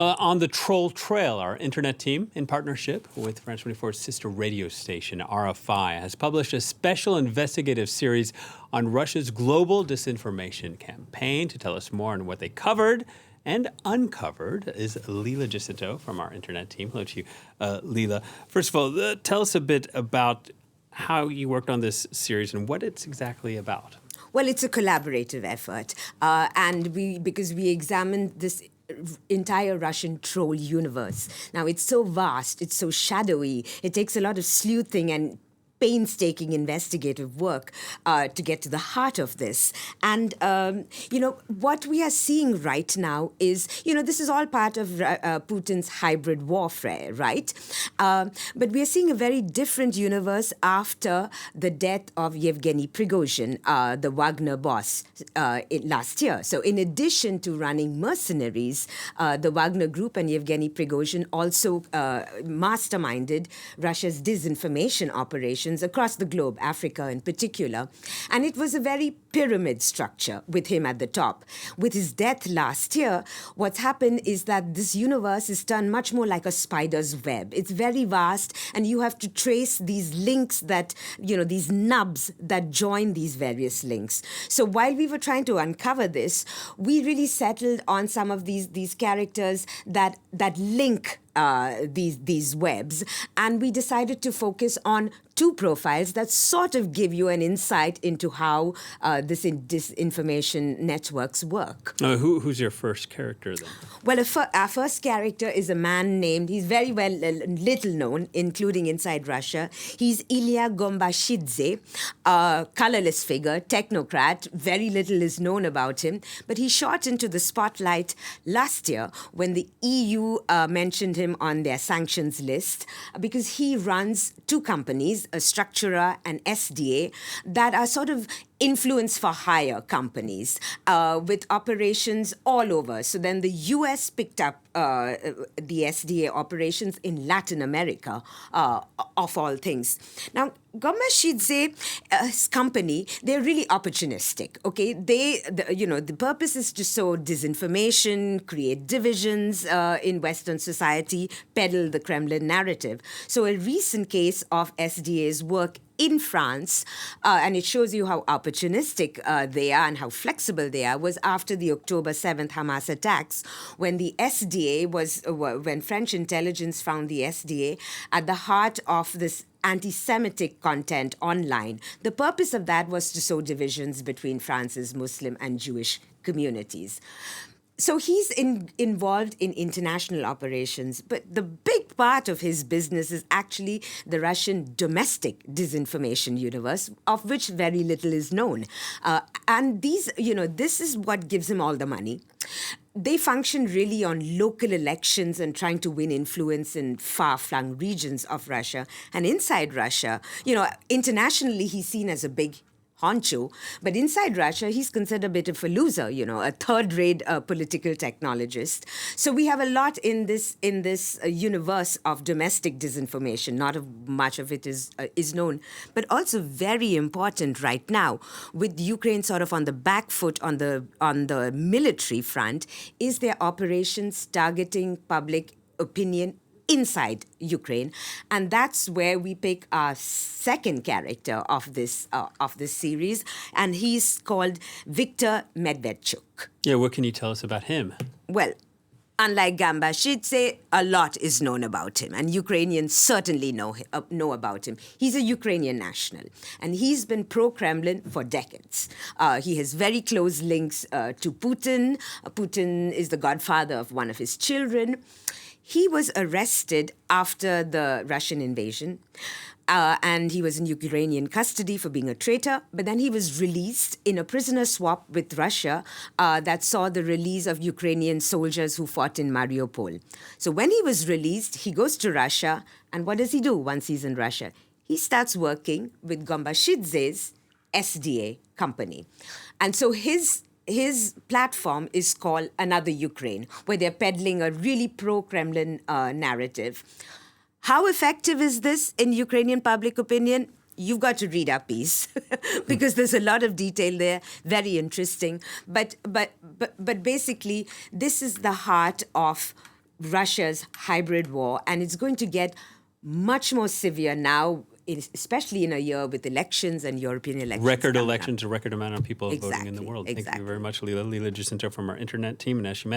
On the Troll Trail, our internet team, in partnership with France 24's sister radio station, RFI, has published a special investigative series on Russia's global disinformation campaign. To tell us more on what they covered and uncovered is Leela Jacinto from our internet team. Hello to you, Leela. First of all, tell us a bit about how you worked on this series and what it's exactly about. Well, it's a collaborative effort, because we examined this entire Russian troll universe. Now, it's so vast, it's so shadowy, it takes a lot of sleuthing and painstaking investigative work to get to the heart of this. And, what we are seeing right now is, this is all part of Putin's hybrid warfare, right? But we are seeing a very different universe after the death of Yevgeni Prigozhin, the Wagner boss, last year. So in addition to running mercenaries, the Wagner Group and Yevgeny Prigozhin also masterminded Russia's disinformation operations across the globe, Africa in particular. And it was a very pyramid structure with him at the top. With his death last year, what's happened is that this universe is turned much more like a spider's web. It's very vast, and you have to trace these links that, these nubs that join these various links. So while we were trying to uncover this, we really settled on some of these characters that link these webs, and we decided to focus on two profiles that sort of give you an insight into how disinformation networks work. Who's your first character then? Well, our first character is a man named, he's very well little known, including inside Russia. He's Ilya Gombashidze, a colorless figure, technocrat. Very little is known about him, but he shot into the spotlight last year when the EU mentioned him on their sanctions list because he runs two companies, a Structura and SDA, that are sort of influence for hire companies with operations all over. So then the US picked up the SDA operations in Latin America, of all things. Now, Gombashidze's company, they're really opportunistic, okay? The purpose is to sow disinformation, create divisions in Western society, peddle the Kremlin narrative. So a recent case of SDA's work in France, and it shows you how opportunistic they are and how flexible they are, was after the October 7th Hamas attacks, when the SDA when French intelligence found the SDA at the heart of this anti-Semitic content online. The purpose of that was to sow divisions between France's Muslim and Jewish communities. So he's involved in international operations, but the big part of his business is actually the Russian domestic disinformation universe, of which very little is known. And this is what gives him all the money. They function really on local elections and trying to win influence in far-flung regions of Russia. And inside Russia, internationally, he's seen as a big honcho, but inside Russia, he's considered a bit of a loser, a third-rate political technologist. So we have a lot in this universe of domestic disinformation. Not much of it is known, but also very important right now, with Ukraine sort of on the back foot on the military front, is their operations targeting public opinion inside Ukraine, and that's where we pick our second character of this series, and he's called Viktor Medvedchuk. Yeah, what can you tell us about him? Well, unlike Gombashidze, a lot is known about him, and Ukrainians certainly know about him. He's a Ukrainian national, and he's been pro-Kremlin for decades. He has very close links to Putin. Putin is the godfather of one of his children. He was arrested after the Russian invasion, and he was in Ukrainian custody for being a traitor, but then he was released in a prisoner swap with Russia that saw the release of Ukrainian soldiers who fought in Mariupol. So when he was released, he goes to Russia, and what does he do once he's in Russia? He starts working with Gombashidze's SDA company. And so his platform is called Another Ukraine, where they're peddling a really pro-Kremlin narrative. How effective is this in Ukrainian public opinion? You've got to read our piece because there's a lot of detail there, very interesting. But basically, this is the heart of Russia's hybrid war, and it's going to get much more severe now, especially in a year with elections and European elections. Record coming up. elections, a record amount of people voting in the Exactly, world. Thank you exactly. very much, Leela. Leela Jacinto from our internet team. And as she mentioned,